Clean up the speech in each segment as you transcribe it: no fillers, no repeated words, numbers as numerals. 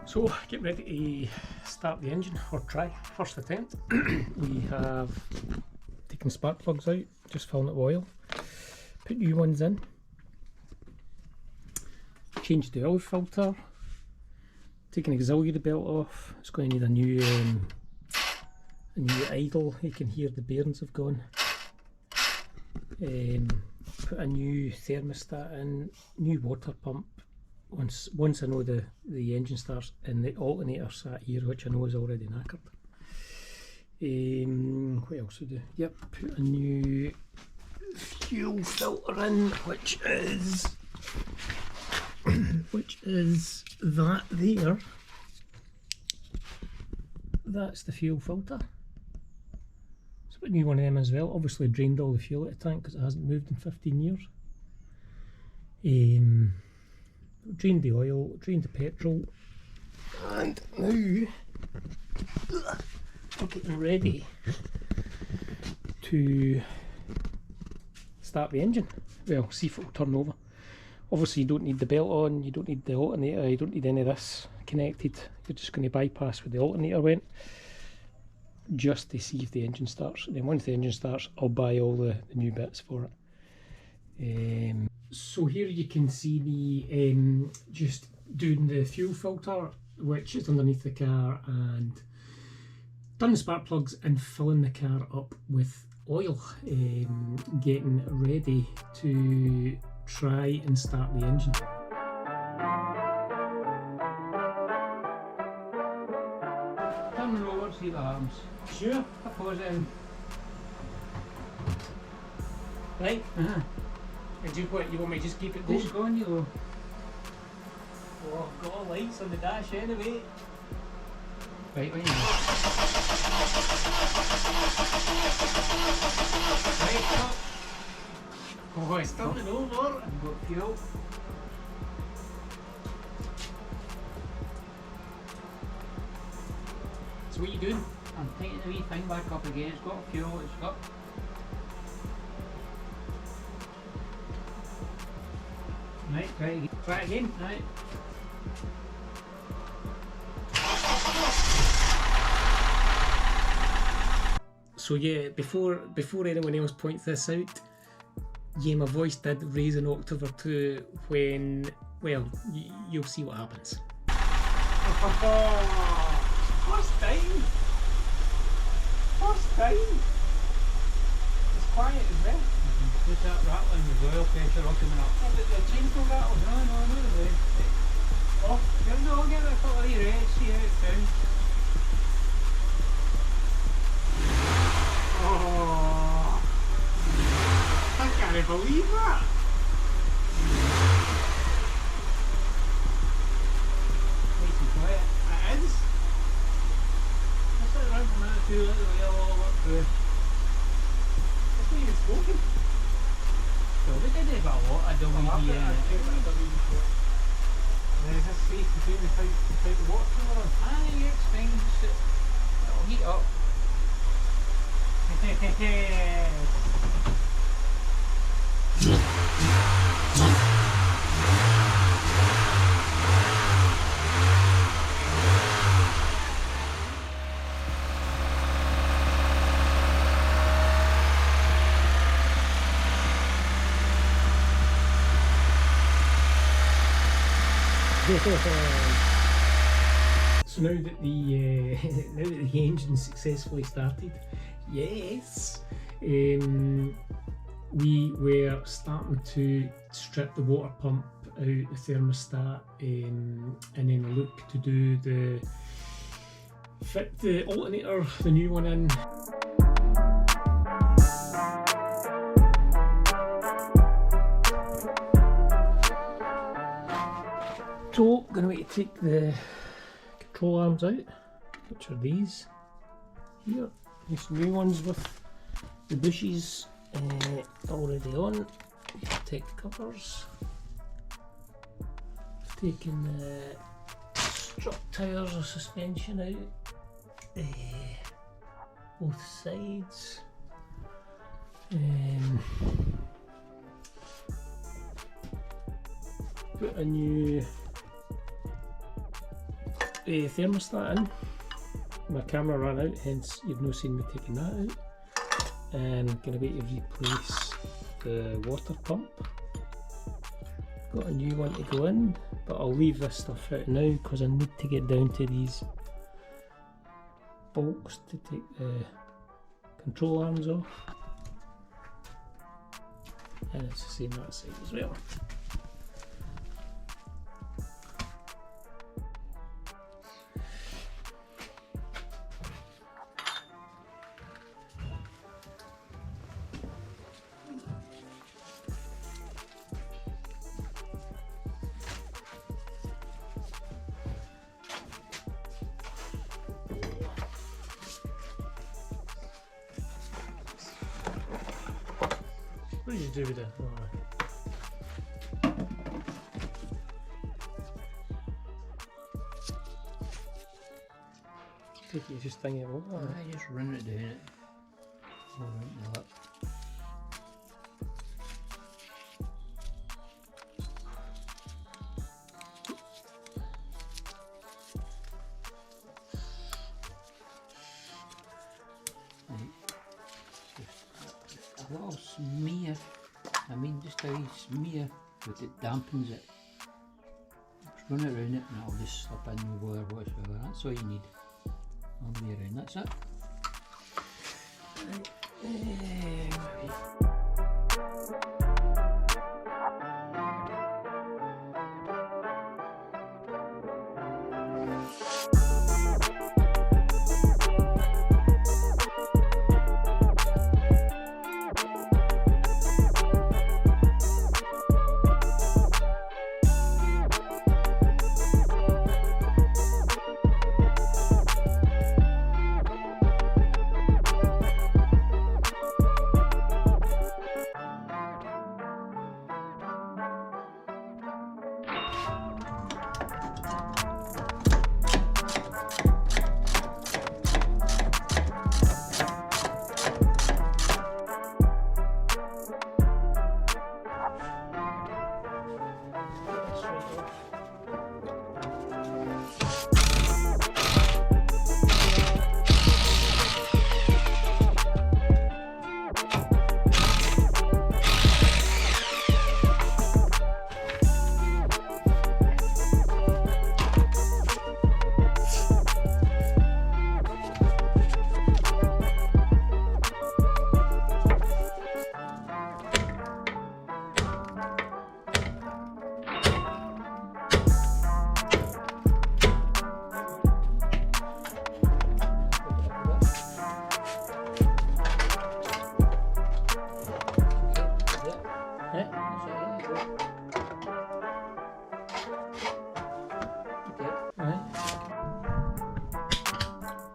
So get ready to start the engine, or try, first attempt. We have taken spark plugs out, just filling it with oil, put new ones in, changed the oil filter, taken the auxiliary belt off. It's going to need a new idle. You can hear the bearings have gone. Put a new thermostat in, new water pump. Once I know the engine starts, and the alternator sat here, which I know is already knackered. What else to do? Yep, put a new fuel filter in, which is that there. That's the fuel filter. So put a new one of them as well. Obviously drained all the fuel out of the tank because it hasn't moved in 15 years. Drained the oil, drained the petrol, and now we're getting ready to start the engine. Well, see if it will turn over. Obviously you don't need the belt on, you don't need the alternator, you don't need any of this connected. You're just going to bypass where the alternator went, just to see if the engine starts. And then once the engine starts, I'll buy all the new bits for it. So here you can see me just doing the fuel filter, which is underneath the car, and done the spark plugs and filling the car up with oil, getting ready to try and start the engine. Turn the roller, see what happens. Sure. I pause it in. Right. And you want me to just keep it going? Just going, you go. Oh, I've got all lights on the dash anyway. Right, when you Right, stop. Oh, it's turning over. I've got fuel. So what are you doing? I'm tightening the wee thing back up again. It's got fuel, it's got. Right, Try it again. right. So yeah, before anyone else points this out, yeah, my voice did raise an octave or two when, well, you'll see what happens. First time! First time! It's quiet as well. Put that rattling with oil pressure all coming up. Oh, but the chains will rattle. No, the way. Oh, No, get a couple of these reds, see how it sounds. oh, I can't believe that. Nice and quiet. It is. Just let it run for a minute or two, let the wheel all work through. It's not even smoking. Well, we did it about a lot. I don't want to be There's a space between the pipe and water cooler on. yeah, it's fine. Just it'll heat up. So now that the engine successfully started, yes, we were starting to strip the water pump out, the thermostat, and then look to do fit the alternator, the new one in. So, going to take the control arms out, which are these here. These new ones with the bushes already on. Take the covers. Taking the strut tires of suspension out, both sides. Put a new a thermostat in. My camera ran out, hence you've not seen me taking that out. And going to be to replace the water pump. Got a new one to go in, but I'll leave this stuff out now because I need to get down to these bolts to take the control arms off. And it's the same that side as well. What did you do with it? Take it, just thing it over. I just run it down it. All right, the lip. A little smear, just a wee smear, but it dampens it. Just run it around it and I'll just slip in the water whatsoever. That's all you need. All the way around, that's it.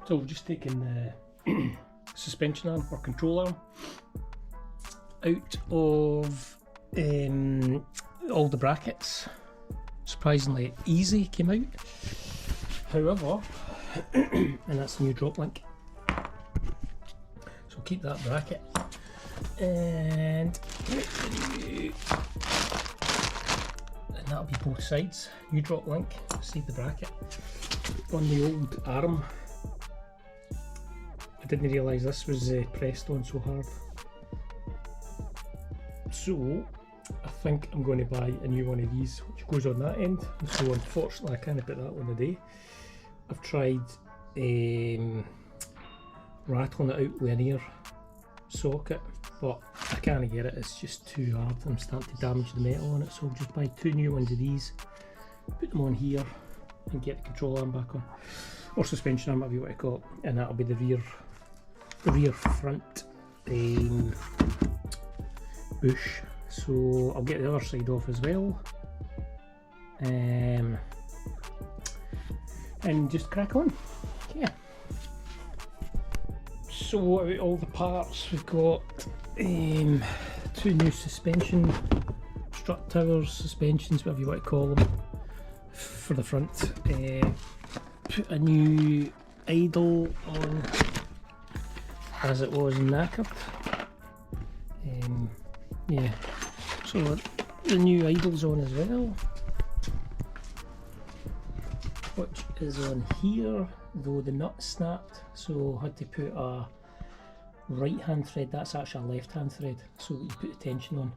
So we've just taken the suspension arm or control arm out of all the brackets. Surprisingly easy came out. However, and that's the new drop link. So keep that bracket and that'll be both sides. New drop link, save the bracket. On the old arm, I didn't realise this was pressed on so hard. So I think I'm going to buy a new one of these which goes on that end. So unfortunately I can't put that on today. I've tried rattling it out with an ear socket, but I can't get it, it's just too hard. I'm starting to damage the metal on it, so I'll just buy two new ones of these, put them on here and get the control arm back on, or suspension arm, whatever you want to call it, and that'll be the rear front bush. So I'll get the other side off as well, and just crack on. Yeah. So out of all the parts, we've got two new suspension strut towers, suspensions, whatever you want to call them, for the front. Put a new idle on as it was knackered. Yeah, so the new idle's on as well. which is on here, though the nut snapped, so I had to put a right hand thread. That's actually a left hand thread, so you put the tension on,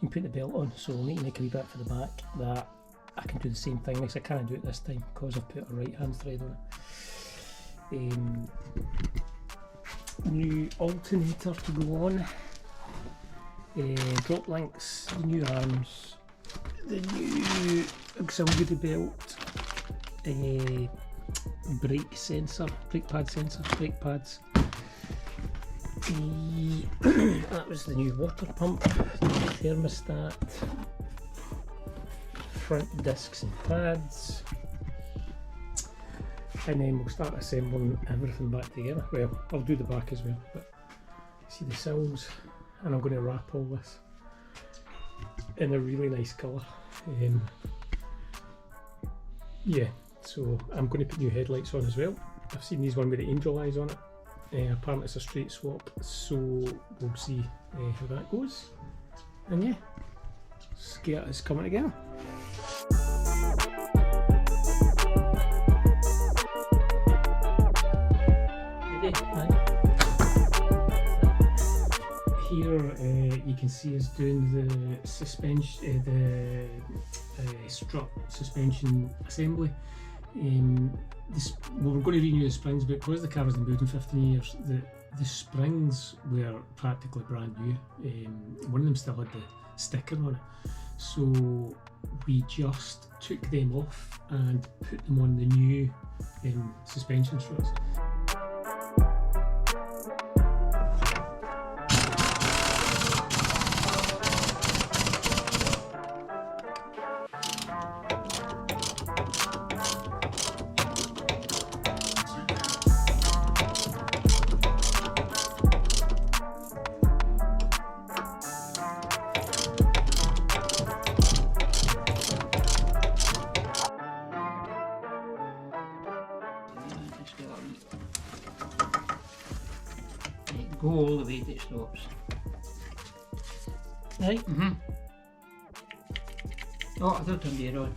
you can put the belt on. So I need to make a wee bit for the back that I can do the same thing, because I can't do it this time because I've put a right hand thread on it. New alternator to go on, drop links, the new arms, the new auxiliary belt, brake sensor, brake pad sensor, brake pads. That was the new water pump, thermostat, front discs and pads, and then we'll start assembling everything back together. Well, I'll do the back as well, but see the sills, and I'm going to wrap all this in a really nice colour. Yeah, so I'm going to put new headlights on as well. I've seen these one with the angel eyes on it. Apparently it's a straight swap, so we'll see how that goes. And yeah, Skirt is coming together. Here you can see us doing the suspension, strut suspension assembly. Well, we're going to renew the springs, but because the car has been built in 15 years, the springs were practically brand new. One of them still had the sticker on it, so we just took them off and put them on the new suspension struts. Go all the way till it stops. Right? Mm-hmm. Oh, I thought I'd be on.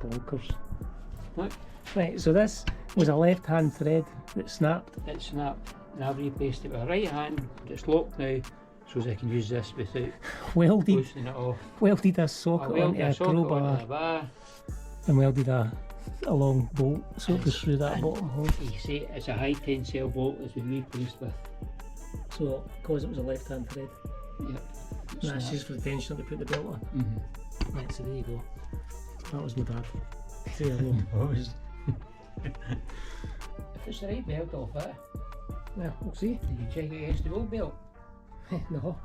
Bonkers. Look, Right, so this was a left hand thread that snapped. it snapped, and I've replaced it with a right hand. It's locked now, so I can use this without Welded loosening it off. a I socket welded onto a a socket onto crowbar the bar. and welded a long bolt so it goes through that And bottom hole. You see, it's a high tensile bolt that's been replaced with. So because it was a left hand thread, Yep. and that's just for the tension to put the belt on. Mm-hmm. Right, so there you go. That was my dad. Say hello. If it's the right belt, I'll fit it. Yeah, we'll see. Did you check it against the old belt? No.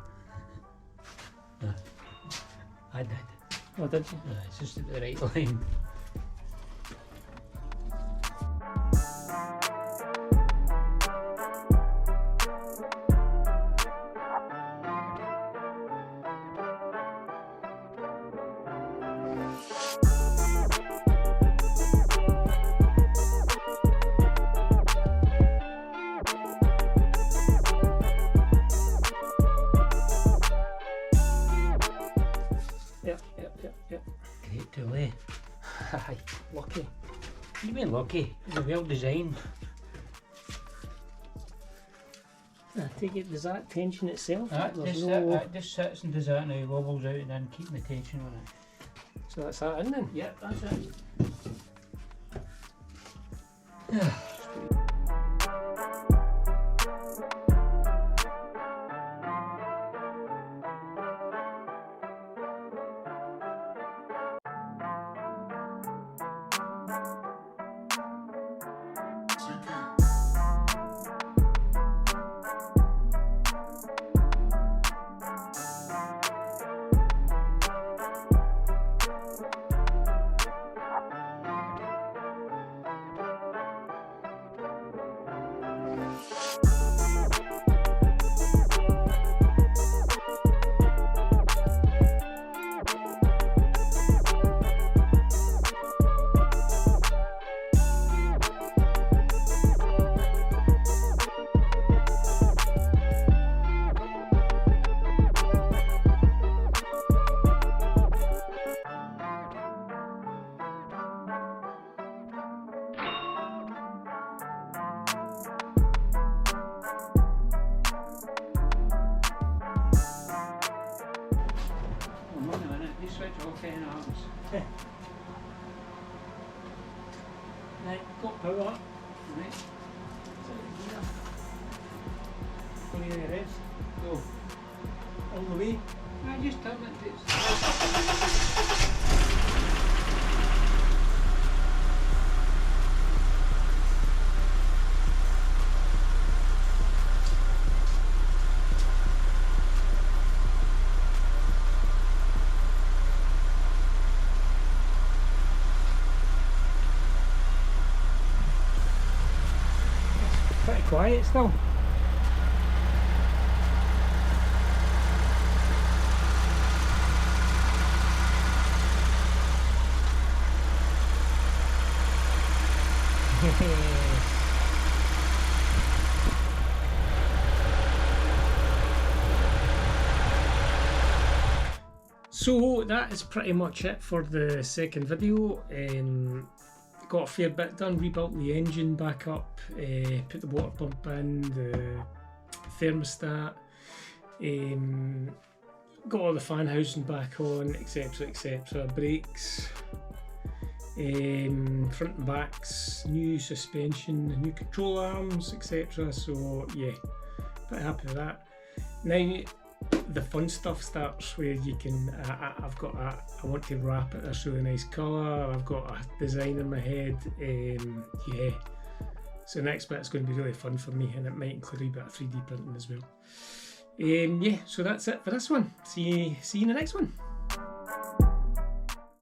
I did. Oh, did you? It's just at the right line. You've been lucky. They're well designed. I take it, does that tension itself? That There's just sits and does that now, wobbles out and then keeping the tension on it. So that's that in then? Yep, that's it. Switch off 10 amps. Right, got power. Right. Don't need any rest. Go. All the way. I just turn it. Pretty quiet still. So that is pretty much it for the second video. Got a fair bit done, rebuilt the engine back up, put the water pump in, the thermostat, got all the fan housing back on, etc, etc, brakes, front and backs, new suspension, new control arms, etc. So yeah, pretty happy with that. Now the fun stuff starts where you can, I want to wrap it this really nice colour, I've got a design in my head, yeah. So the next bit's going to be really fun for me, and it might include a bit of 3D printing as well. Yeah, so that's it for this one. See you in the next one.